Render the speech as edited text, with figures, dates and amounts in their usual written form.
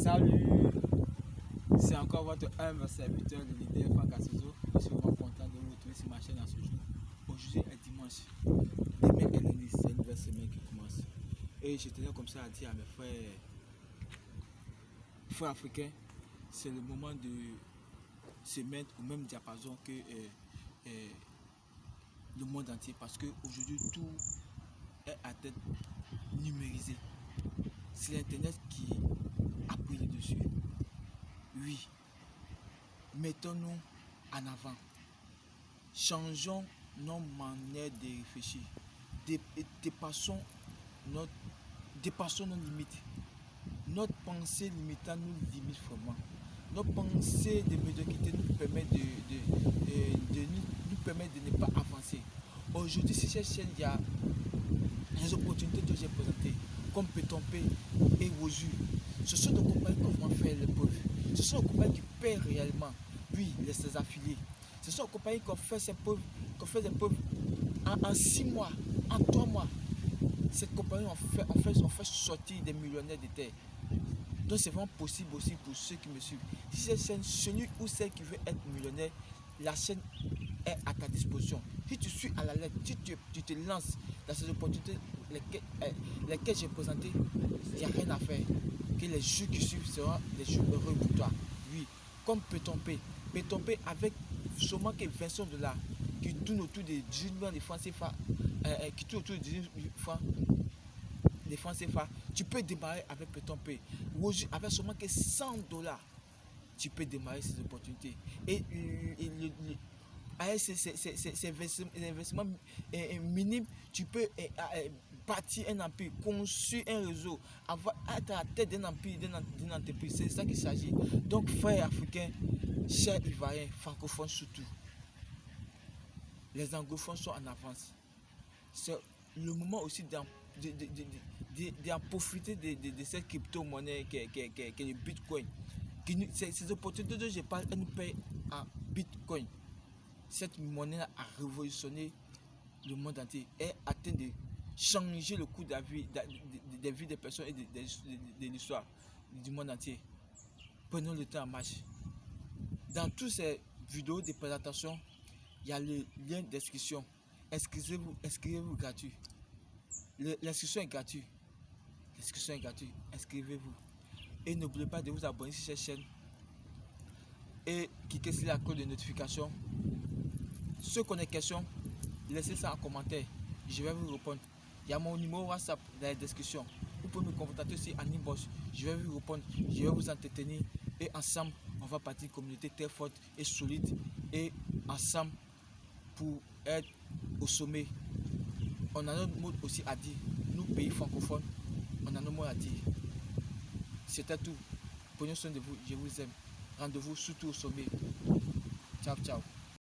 Salut, c'est encore votre humble serviteur, le leader Franck Assozo. Je suis vraiment content de vous retrouver sur ma chaîne en ce jour. Aujourd'hui est dimanche. Demain est lundi, c'est une nouvelle semaine qui commence. Et je tenais comme ça à dire à mes frères africains, c'est le moment de se mettre au même diapason que le monde entier. Parce qu'aujourd'hui, tout est à tête numérisée. C'est l'internet qui a pris le dessus. Oui, mettons-nous en avant. Changeons nos manières de réfléchir. Dépassons nos limites. Notre pensée limitante nous limite vraiment. Notre pensée de médiocrité nous permet de ne pas avancer. Aujourd'hui, sur cette chaîne, il y a les opportunités que j'ai présentées, comme Pétompé et Wozu. Ce sont des compagnies qui vont faire l'épreuve. Ce sont des compagnies qui paient réellement, oui, les affiliés. Ce sont des compagnies qui ont fait des preuves en 6 mois, en 3 mois. Cette compagnie ont fait sortir des millionnaires de terre. Donc c'est vraiment possible aussi pour ceux qui me suivent. Si cette chaîne, celui ou celle qui veut être millionnaire, la chaîne est à ta disposition. Si tu suis à la lettre, si tu te lances dans ces opportunités lesquelles j'ai présentées, il n'y a rien à faire. Que les jours qui suivent seront des jours heureux pour toi. Oui, comme Pétompé. Pétompé avec seulement que 20 $, qui tourne autour de 18 millions de francs CFA, qui tourne autour de 18 francs de francs CFA, tu peux démarrer avec Pétompé. Avec seulement que 100 $, tu peux démarrer ces opportunités. Et avec ces investissements minimes, tu peux bâtir un empire, construire un réseau, être à la tête d'un empire, d'une entreprise. C'est ça qu'il s'agit. Donc, frères africains, chers Ivoiriens, francophones surtout, les anglophones sont en avance. C'est le moment aussi d'en profiter de cette crypto-monnaie qui est le Bitcoin. Ces opportunités dont je parle, elles nous payent en Bitcoin. Cette monnaie a révolutionné le monde entier et a atteint de changer le cours des vies des personnes et de l'histoire du monde entier. Prenons le temps en marche. Dans toutes ces vidéos de présentation, il y a le lien d'inscription. Inscrivez-vous gratuit. L'inscription est gratuite. Inscrivez-vous. Et n'oubliez pas de vous abonner sur cette chaîne et cliquez sur la cloche de notification. Ceux qui ont des questions, laissez ça en commentaire. Je vais vous répondre. Il y a mon numéro WhatsApp dans la description. Vous pouvez me contacter aussi en inbox. Je vais vous répondre. Je vais vous entretenir. Et ensemble, on va partir une communauté très forte et solide. Et ensemble, pour être au sommet. On a notre mot aussi à dire. Nous, pays francophones, on a nos mots à dire. C'était tout. Prenez soin de vous. Je vous aime. Rendez-vous surtout au sommet. Ciao, ciao.